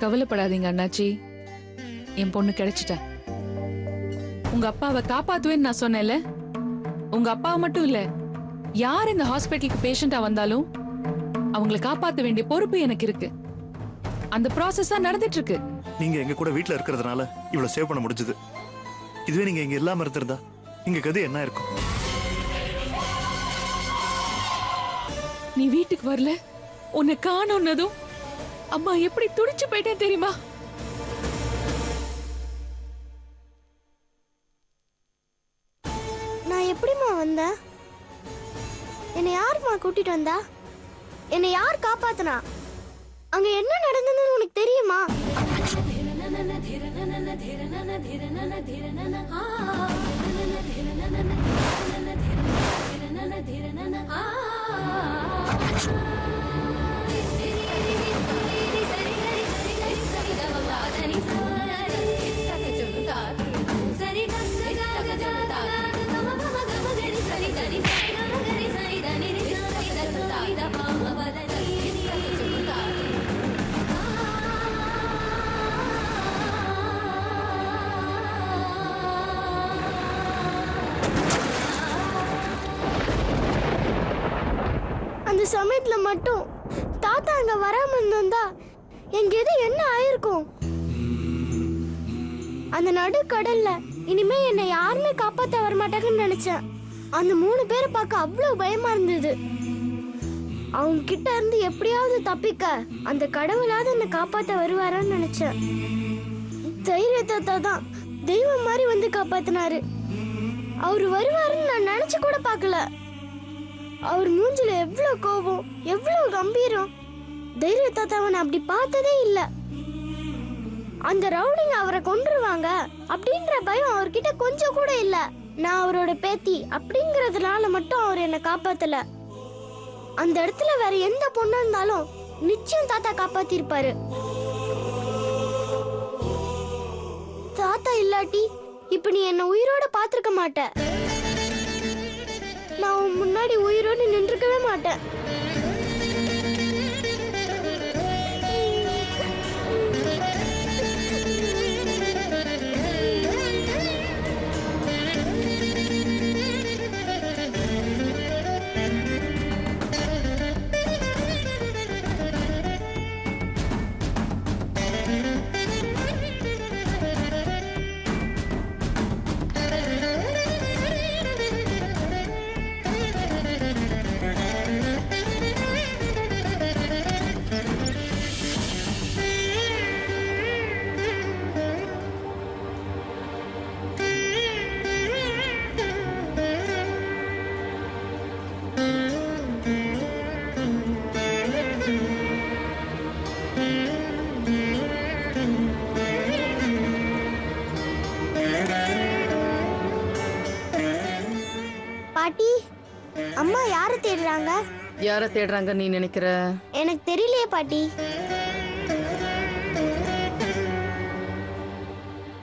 கவலைப்படாதீங்க அண்ணாச்சி, என் பொண்ணு கிடைச்சிட்டா. உங்க அப்பாவை காப்பாத்துவேன்னு நான் சொன்னேன்ல, உங்க அப்பாவை மட்டும் இல்ல, யார் இந்த ஹாஸ்பிட்டலுக்கு பேஷண்டா வந்தாலும் அவங்களை காப்பாத்த வேண்டிய பொறுப்பு எனக்கு இருக்கு. அந்த ப்ராசஸ் தான் நடந்துட்டு இருக்கு. நீங்க எங்க கூட வீட்டுல இருக்கிறதுனால இவ்வளவு சேவ் பண்ண முடிஞ்சது. இதுவே நீங்க இங்க இல்லாம இருந்திருந்தா இங்க கதை என்ன இருக்கும்? நீ வீட்டுக்கு வரல, உன்னை காணோன்னதும் அம்மா எப்படி துடிச்சு போயிட்டேன் தெரியுமா? நான் எப்படிமா வந்தேன்? என்னை யாருமா கூட்டிட்டு வந்தா? என்னை யார் காப்பாத்துனா? அங்க என்ன நடந்ததுன்னு உனக்கு தெரியுமா? அந்த சமயத்துல மட்டும் தாத்தா அங்க வராம இருந்தா எங்க எது என்ன ஆயிருக்கும்? அந்த நடுக்கடல்ல இனிமே என்னை யாருமே காப்பாத்த வர மாட்டாங்கன்னு நினைச்சேன். அந்த 3 பேரை பார்க்க அவ்வளவு பயமா இருந்தது. அவங்க கிட்ட இருந்து எப்படியாவது தப்பிக்க அந்த கடவுளாவது என்னை காப்பாத்த வருவாரான்னு நினைச்சேன். தைரியத்தை தான் தெய்வம் மாதிரி வந்து காப்பாத்தினாரு. அவரு வருவாருன்னு நான் நினைச்சு கூட பார்க்கல. அவர் மூஞ்சில எவ்வளவு கோபம், எவ்வளவு கம்பீரம். தைரியத்தை அவன் அப்படி பார்த்ததே இல்ல. அந்த ரவுடிங்க அவரை கொன்றுவாங்க அப்படின்ற பயம் அவர்கிட்ட கொஞ்சம் கூட இல்ல. நான் அவரோட பேத்தி அப்படிங்கறதுனால மட்டும் அவர் என்னை காப்பாத்தல. அந்த இடத்துல வேற எந்த பொண்ணா இருந்தாலும் நிச்சயம் தாத்தா காப்பாத்திருப்பாரு. தாத்தா இல்லாட்டி இப்ப நீ என்ன உயிரோட பாத்திருக்க மாட்ட. நான் உன் முன்னாடி உயிரோடு நின்றுக்கவே மாட்டேன். பாட்டி, அம்மா யாரை தேடுறாங்க? யாரை தேடுறாங்க நீ நினைக்கிற? எனக்கு தெரியலையே பாட்டி.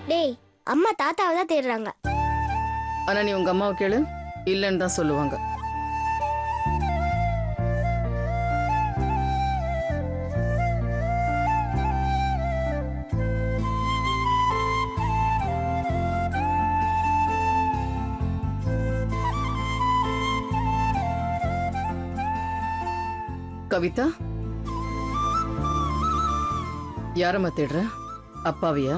டேய், அம்மா தாத்தாவை தான் தேடுறாங்க. ஆனா நீ உங்க அம்மாவை கேளு, இல்லைன்னு தான் சொல்லுவாங்க. கவிதா, யாரம்மா தேடுற? அப்பாவியா?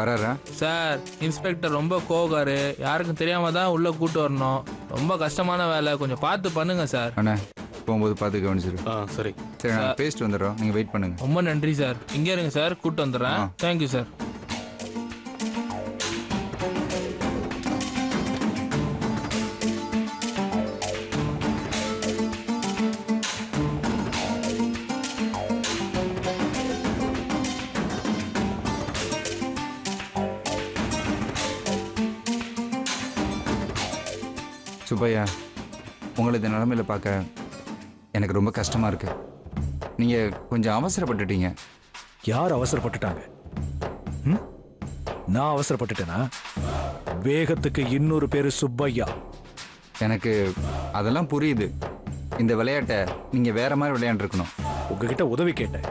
வராரா சார்? இன்ஸ்பெக்டர் ரொம்ப கோவக்காரு, யாருக்கும் தெரியாம தான் உள்ள கூட்டு வரணும். ரொம்ப கஷ்டமான வேலை, கொஞ்சம் பார்த்து பண்ணுங்க சார். அண்ணா போகும்போது பார்த்து கவனிச்சிரு. சரி சரி, நான் பேசிட்டு வந்துடுறோம், நீங்கள் வெயிட் பண்ணுங்க. ரொம்ப நன்றி சார். இங்கே இருங்க சார், கூட்டு வந்துடுறேன். Thank you sir. சுப்பையா, உங்களை இந்த நிலமையில பார்க்க எனக்கு ரொம்ப கஷ்டமா இருக்கு. நீங்க கொஞ்சம் அவசரப்பட்டுட்டீங்க. யார் அவசரப்பட்டுட்டாங்க? ம்? நான் அவசரப்பட்டுட்டேனா? வேகத்துக்கு இன்னொரு பேரு சுப்பையா. எனக்கு அதெல்லாம் புரியுது. இந்த விளையாட்டை நீங்க வேற மாதிரி விளையாண்டுருக்கணும். உங்ககிட்ட உதவி கேட்டேன்.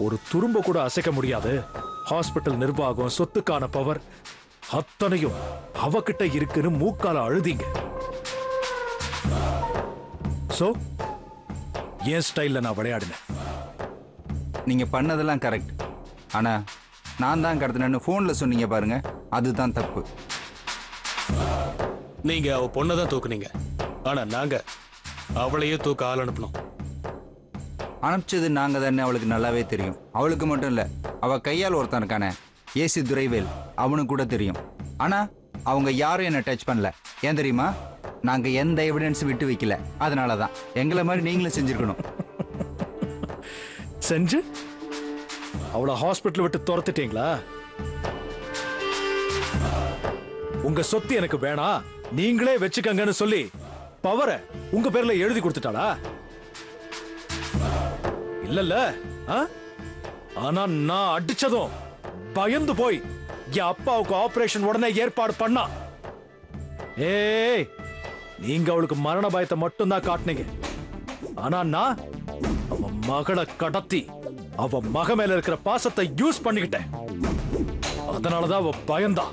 ஒரு துரும்ப கூட அசைக்க முடியாது ஹாஸ்பிட்டல் நிர்வாகம், சொத்துக்கான பவர் அத்தனையும் அவகிட்ட இருக்குன்னு மூக்கால அழுதிங்க. சோ என் ஸ்டைல்ல நான் விளையாடினேன். நீங்க பண்ணதெல்லாம் கரெக்ட். ஆனா நான் தான் கடத்தினேன்னு ஃபோன்ல சொன்னீங்க பாருங்க, அதுதான் தப்பு. நீங்க அவ பொண்ணை தான் தூக்குனீங்க. ஆனா நாங்க அவளையே தூக்க ஆள் அனுப்பணும். அனுப்பிச்சது நாங்க தானே அவளுக்கு நல்லாவே தெரியும். அவளுக்கு மட்டும் இல்ல, அவ கையால் ஒருத்தன் இருக்கானே ஏசி துரைவேல், அவனுக்கு கூட தெரியும். ஆனா அவங்க யாரும் என்ன டச் பண்ணல. ஏன் தெரியுமா? நாங்க எந்த எவிடன்ஸ் விட்டு வைக்கல. அதனாலதான் எங்களை மாதிரி நீங்களும் செஞ்சிருக்கணும். செஞ்சு அவளை ஹாஸ்பிட்டல் விட்டு துரத்துட்டீங்களா? உங்க சொத்து எனக்கு வேணாம், நீங்களே வச்சுக்கங்கன்னு சொல்லி பவரை உங்க பேர்ல எழுதி கொடுத்துட்டாளா? இல்லல்ல. ஆனா நான் அடிச்சதும் பயந்து போய் என் அப்பாவுக்கு ஆபரேஷன் உடனே ஏற்பாடு பண்ணா. ஏய், நீங்க அவளுக்கு மரண பயத்தை மட்டும் தான் காட்டினீங்க. ஆனா நான் அவ மகளை கடத்தி அவ மக மேல இருக்கிற பாசத்தை யூஸ் பண்ணிக்கிட்டேன். அதனாலதான் அவ பயந்தா.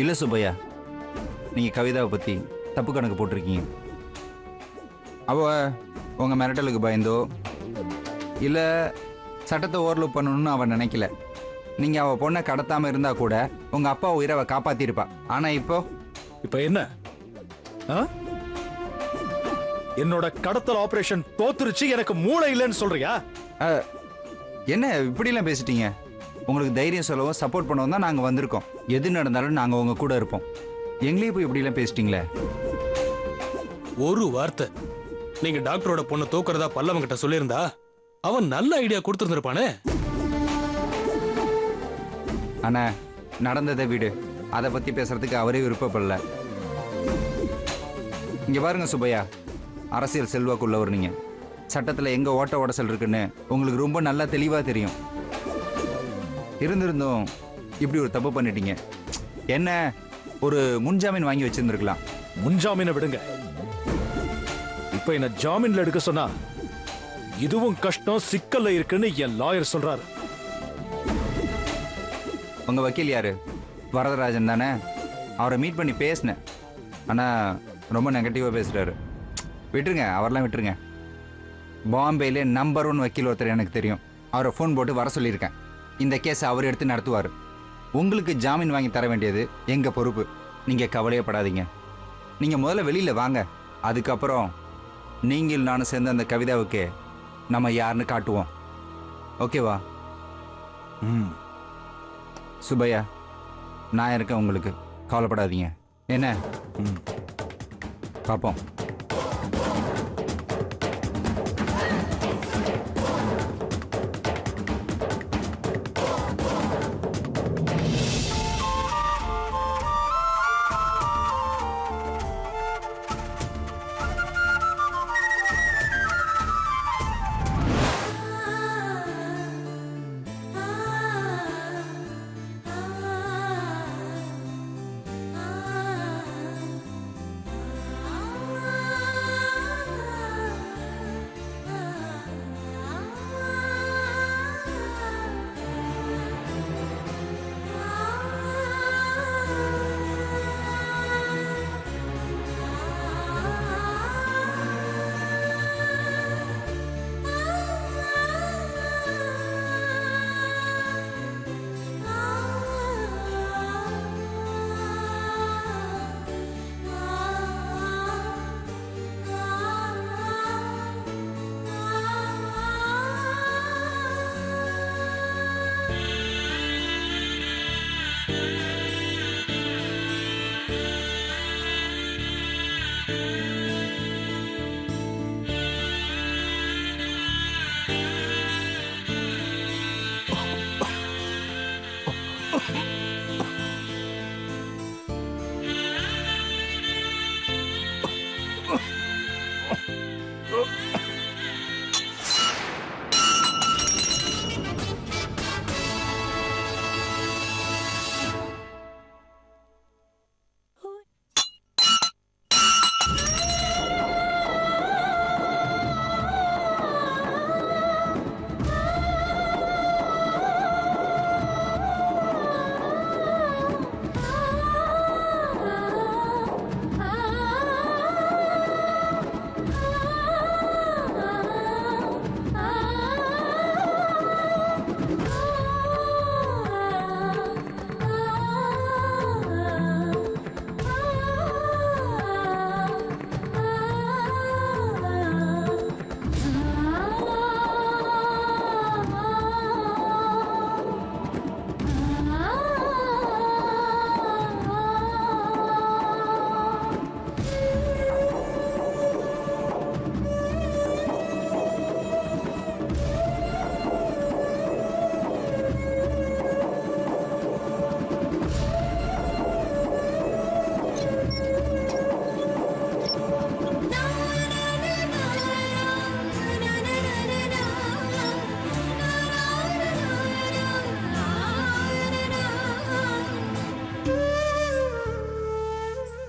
இல்ல சுப்பையா, நீங்க கவிதாவை பத்தி தப்பு கணக்கு போட்டிருக்கீங்க. அவ உங்க மிரட்டலுக்கு பயந்தோ இல்ல சட்டத்தை ஓவர்லுக் பண்ணணும்னு அவன் நினைக்கல. நீங்க அவ பொண்ணை கடத்தாம இருந்தா கூட உங்க அப்பா உயிரை அவ காப்பாத்திருப்பா. ஆனா இப்போ என்ன? என்னோட கடத்தல் ஆபரேஷன் தோத்துருச்சு, எனக்கு மூளை இல்லைன்னு சொல்றியா? என்ன இப்படிலாம் பேசிட்டீங்க? உங்களுக்கு தைரியம் சொல்லவும் சப்போர்ட் பண்ணவும் தான் நாங்க வந்திருக்கோம். எது நடந்தாலும் நாங்க உங்க கூட இருப்போம். எங்களையும் போய் இப்படிலாம் பேசிட்டீங்களே. ஒரு வார்த்தை நீங்க டாக்டரோட பொண்ணை தூக்குறதா பல்லவன் கிட்ட சொல்லியிருந்தா அவன் நல்ல ஐடியா கொடுத்துருப்பானே. ஆனா நடந்ததை விடு, அதை பத்தி பேசுறதுக்கு அவரே விருப்பப்படல. இங்க பாருங்க சுப்பையா, அரசியல் செல்வாக்குள்ளவர் நீங்க. சட்டத்துல எங்க ஓட்ட உடசல் இருக்குன்னு உங்களுக்கு ரொம்ப நல்லா தெளிவா தெரியும். இருந்திருந்தும் இப்படி ஒரு தப்பு பண்ணிட்டீங்க. என்ன ஒரு முன்ஜாமீன் வாங்கி வச்சிருந்திருக்கலாம். முன்ஜாமீனை விடுங்க. இப்ப என்ன ஜாமீன்ல எடுக்க சொன்னா இதுவும் கஷ்டம், சிக்கல்ல இருக்குன்னு என் லாயர் சொல்றாரு. உங்க வக்கீல் யாரு? வரதராஜன் தானே? அவரை மீட் பண்ணி பேசினேன். ஆனா ரொம்ப நெகட்டிவா பேசுறாரு. விட்டுருங்க, அவரெல்லாம் விட்டுருங்க. பாம்பேல நம்பர் 1 வக்கீல் ஒருத்தர் எனக்கு தெரியும். அவரை ஃபோன் போட்டு வர சொல்லியிருக்கேன். இந்த கேஸை அவர் எடுத்து நடத்துவார். உங்களுக்கு ஜாமீன் வாங்கி தர வேண்டியது எங்க பொறுப்பு. நீங்க கவலையப்படாதீங்க. நீங்க முதல்ல வெளியில வாங்க. அதுக்கப்புறம் நீங்கள் நானும் சேர்ந்த அந்த கவிதாவுக்கு நம்ம யாருன்னு காட்டுவோம். ஓகேவா? சுப்பையா, நான் இருக்கேன் உங்களுக்கு, கவலைப்படாதீங்க. என்ன? பார்ப்போம்.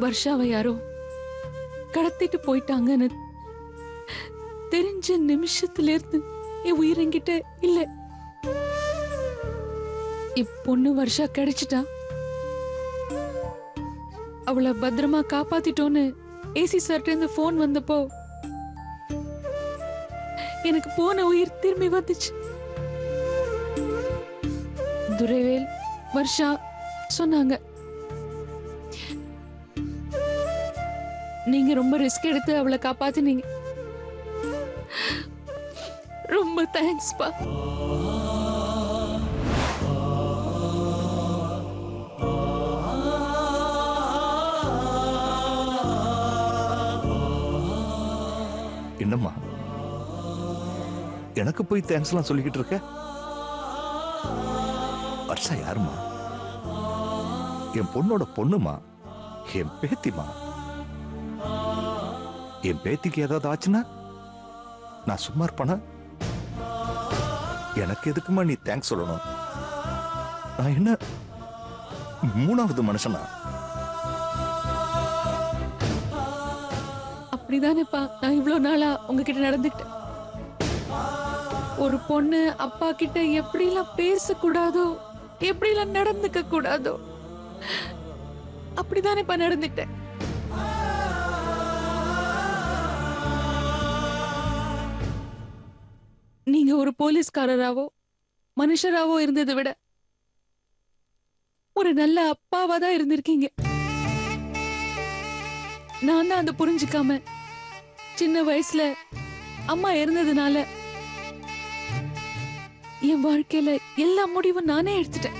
வர்ஷாவை யாரோ கடத்திட்டு போயிட்டாங்கன்னு தெரிஞ்ச நிமிஷத்துல இருந்து என் உயிர் என்கிட்ட இல்ல. பொண்ணு வர்ஷா கிடைச்சிட்டா. அவளை பத்திரமா காப்பாத்திட்டோன்னு ஏசி சார்ட்ட இருந்து போன் வந்தப்போ எனக்கு போன உயிர் திரும்பி வந்துச்சு. துரைவேல் வர்ஷா சொன்னாங்க, நீங்க ரொம்ப ரிஸ்க் எடுத்து அவளை காப்பாத்தினீங்க. ரொம்ப தேங்க்ஸ் பா. என்னம்மா எனக்கு போய் தேங்க்ஸ் எல்லாம் சொல்லிக்கிட்டு இருக்க? வர்ஷா யாருமா? என் பொண்ணோட பொண்ணுமா, என் பேத்திமா. என் பேத்திக்கு ஏதாவது ஆச்சுன்னா நான் சும்மா இருப்பானா? எனக்கு எதுக்குமா நீ தேங்க்ஸ் சொல்லணும்? நான் என்ன மூணாவது மனுஷனா? அப்படிதானேப்பா நான் இவ்வளவு நாளா உங்ககிட்ட நடந்துக்கிட்டேன். ஒரு பொண்ணு அப்பா கிட்ட எப்படிலாம் பேசக்கூடாதோ, எப்படிலாம் நடந்துக்க கூடாதோ, அப்படிதானேப்பா நடந்துக்கிட்டேன். நீங்க ஒரு போலீஸ்காரராவோ மனுஷராவோ இருந்ததை விட ஒரு நல்ல அப்பாவா தான் இருந்திருக்கீங்க. நான் தான் அதை புரிஞ்சுக்காம சின்ன வயசுல அம்மா இருந்ததுனால என் வாழ்க்கையில எல்லா முடிவும் நானே எடுத்துட்டேன்.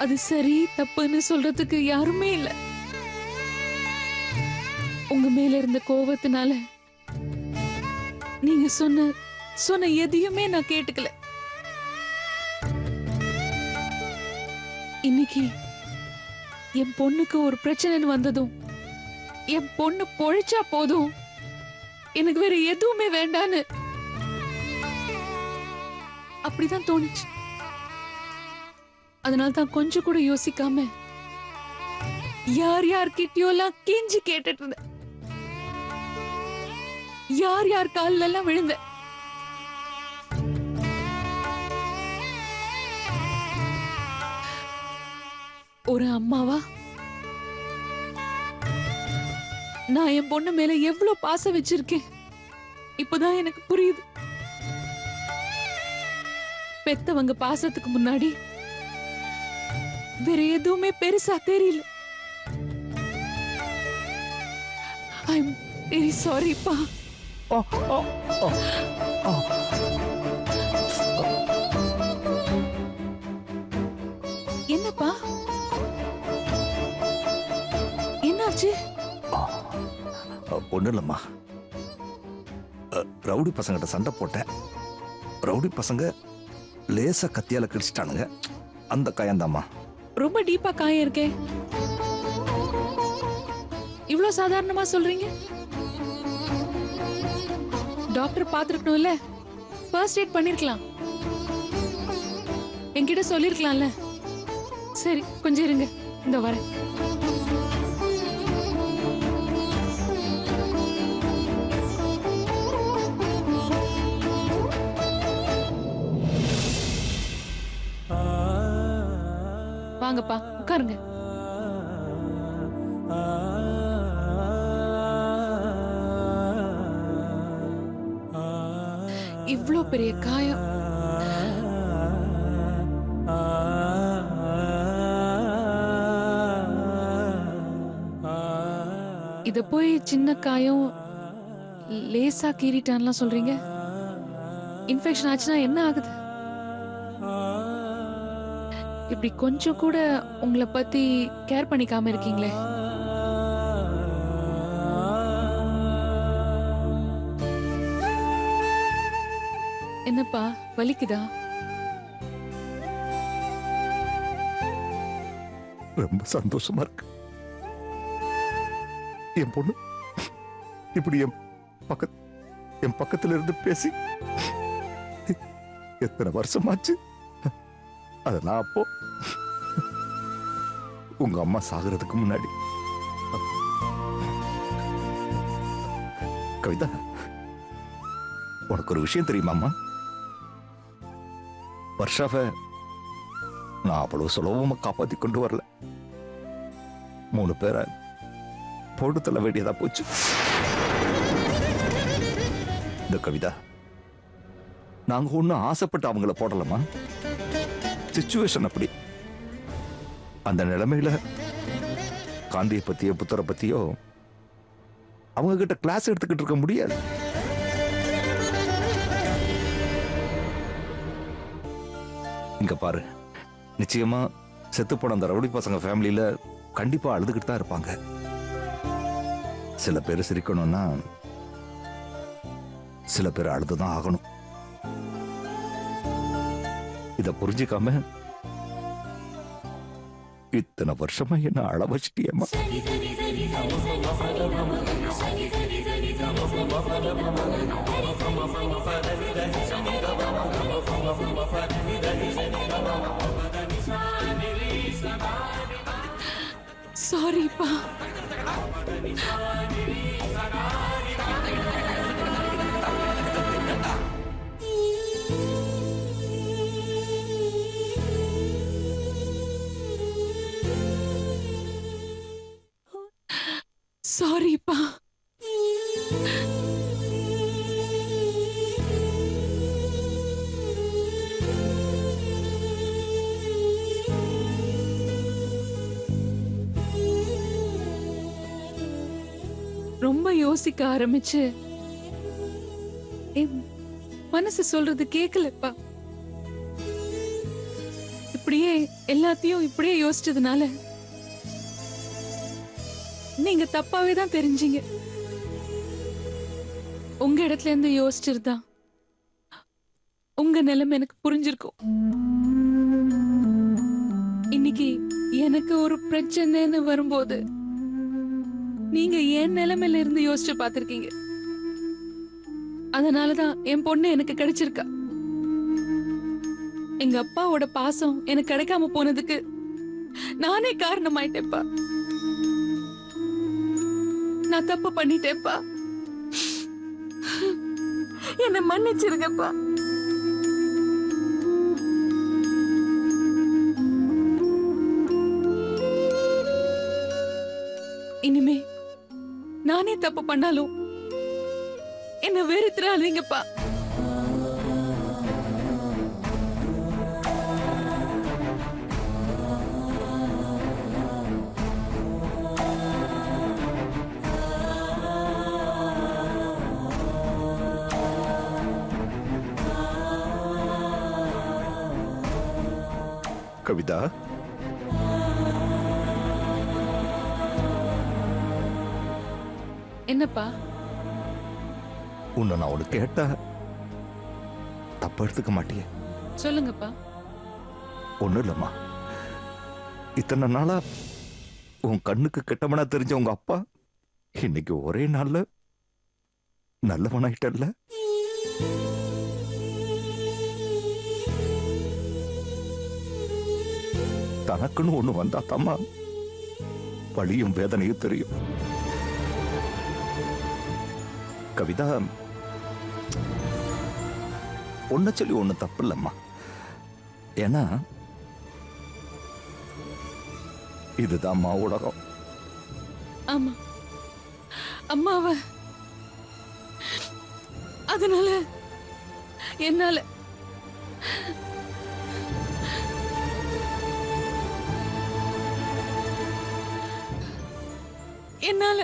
அது சரி தப்புன்னு சொல்றதுக்கு யாருமே இல்ல. உங்க மேல இருந்த கோபத்தினால நீங்க சொன்ன எதையுமே நான் கேட்டுக்கல. இன்னைக்கு என் பொண்ணுக்கு ஒரு பிரச்சனைன்னு வந்ததும், என் பொண்ணு பொழைச்சா போதும், எனக்கு வேற எதுவுமே வேண்டான்னு அப்படிதான் தோணுச்சு. அதனால்தான் கொஞ்சம் கூட யோசிக்காம யார்கிட்டயோலாம் கெஞ்சி கேட்டுட்டு இருந்தேன். யார் காலில் எல்லாம் விழுந்த. ஒரு அம்மாவா நான் என் பொண்ணு மேல எவ்வளவு பாசம் வச்சிருக்கேன் இப்பதான் எனக்கு புரியுது. பெத்தவங்க பாசத்துக்கு முன்னாடி வேற எதுவுமே பெருசா தெரியல. ஐ எம் வெரி சாரிப்பா. என்னப்பா என்னாச்சு? ஒண்ணு இல்லம்மா, ரவுடி பசங்கிட்ட சண்டை போட்டேன். ரவுடி பசங்க லேசா கத்தியால கிடிச்சிட்டானுங்க. அந்த காயந்தாம்மா. ரொம்ப டீப்பா காயம் இருக்கே. இவ்ளோ சாதாரணமா சொல்றீங்க? டாக்டர் பாத்துருக்கணும்ல, ஃபர்ஸ்ட் எய்ட் பண்ணிருக்கலாம், என்கிட்ட சொல்லிருக்கலாம்ல. சரி கொஞ்சம் இருங்க, இந்த வரேன். வாங்கப்பா உட்காருங்க. இவ்ளோ பெரிய காயம். இத போய் சின்ன காயம் லேசா கீறிட்டான்லாம் சொல்றீங்க. இன்ஃபெக்ஷன் ஆச்சுன்னா என்ன ஆகுது? இப்படி கொஞ்சம் கூட உங்களை பத்தி கேர் பண்ணிக்காம இருக்கீங்களே. என்னப்பா வலிக்குதா? ரொம்ப சந்தோஷமா இருக்கு. என் பொண்ணு இப்படி என் பக்கத்துல இருந்து பேசி எத்தனை வருஷமாச்சு. அதெல்லாம் அப்போ உங்க அம்மா சாகிறதுக்கு முன்னாடி. கவிதா, உனக்கு ஒரு விஷயம் தெரியுமாம்மா? வர்ஷாவை நான் அவ்வளவு சுலபமா காப்பாத்தி கொண்டு வரல. 3 பேரை போட்டு தள்ள வேண்டியதா போச்சு. இந்த கவிதா, நாங்க ஒன்னும் ஆசைப்பட்டு அவங்கள போடலாமா? சிச்சுவேஷன் அப்படி. அந்த நிலைமையில காந்தியை பத்தியோ புத்தரை பத்தியோ அவங்க கிட்ட கிளாஸ் எடுத்துக்கிட்டு இருக்க முடியாது. இங்க பாரு, நிச்சயமா செத்து போன அந்த ரவுடி பசங்க ஃபேமிலியில கண்டிப்பா அழுதுகிட்டு தான் இருப்பாங்க. சில பேர் சிரிக்கணும்னா சில பேர் அழுதுதான் ஆகணும். இத புரிஞ்சுக்காம இத்தனை வருஷமா என்ன அழ வச்சிட்டியம்மா. சாரிப்பா. சாரிப்பா. ரொம்ப யோசிக்க ஆரம்பிச்சு என் மனசு சொல்றது கேட்கலப்பா. இப்படியே எல்லாத்தையும் இப்படியே யோசிச்சதுனால நீங்க தப்பாவே தான் தெரிஞ்சீங்க. உங்க இடத்துல இருந்து யோசிச்சிருந்தா உங்க நிலைமை எனக்கு புரிஞ்சிருக்கும். இன்னைக்கு எனக்கு ஒரு பிரச்சனைன்னு வரும்போது நீங்க என் நிலைமையில இருந்து யோசிச்சு பார்த்திருக்கீங்க. அதனாலதான் என் பொண்ணு எனக்கு கிடைச்சிருக்கா. எங்க அப்பாவோட பாசம் எனக்கு கிடைக்காம போனதுக்கு நானே காரணமாயிட்டேப்பா. நான் தப்பு பண்ணிட்டேப்பா. என்ன மன்னிச்சிருங்கப்பா. இனிமே நானே தப்பு பண்ணாலும் என்ன வெறுத்துறாதீங்கப்பா. கவிதா, என்னப்பா? உன்னை நான் ஒண்ணு கேட்டா தப்ப எடுத்துக்க மாட்டியே? சொல்லுங்கப்பா. ஒண்ணும் இல்லம்மா, இத்தனை நாளா உன் கண்ணுக்கு கெட்டவனா தெரிஞ்ச உங்க அப்பா இன்னைக்கு ஒரே நாள்ல நல்லவனாயிட்டல்ல? தனக்குன்னு ஒண்ணு வந்தா தம்மா வலியும் வேதனையும் தெரியும். கவிதா, ஒன்ன சொல்லி ஒண்ணு தப்பு இல்லம்மா. ஏன்னா இதுதான் அம்மா உலகம். ஆமா, அம்மாவ அதனால என்னால என்னால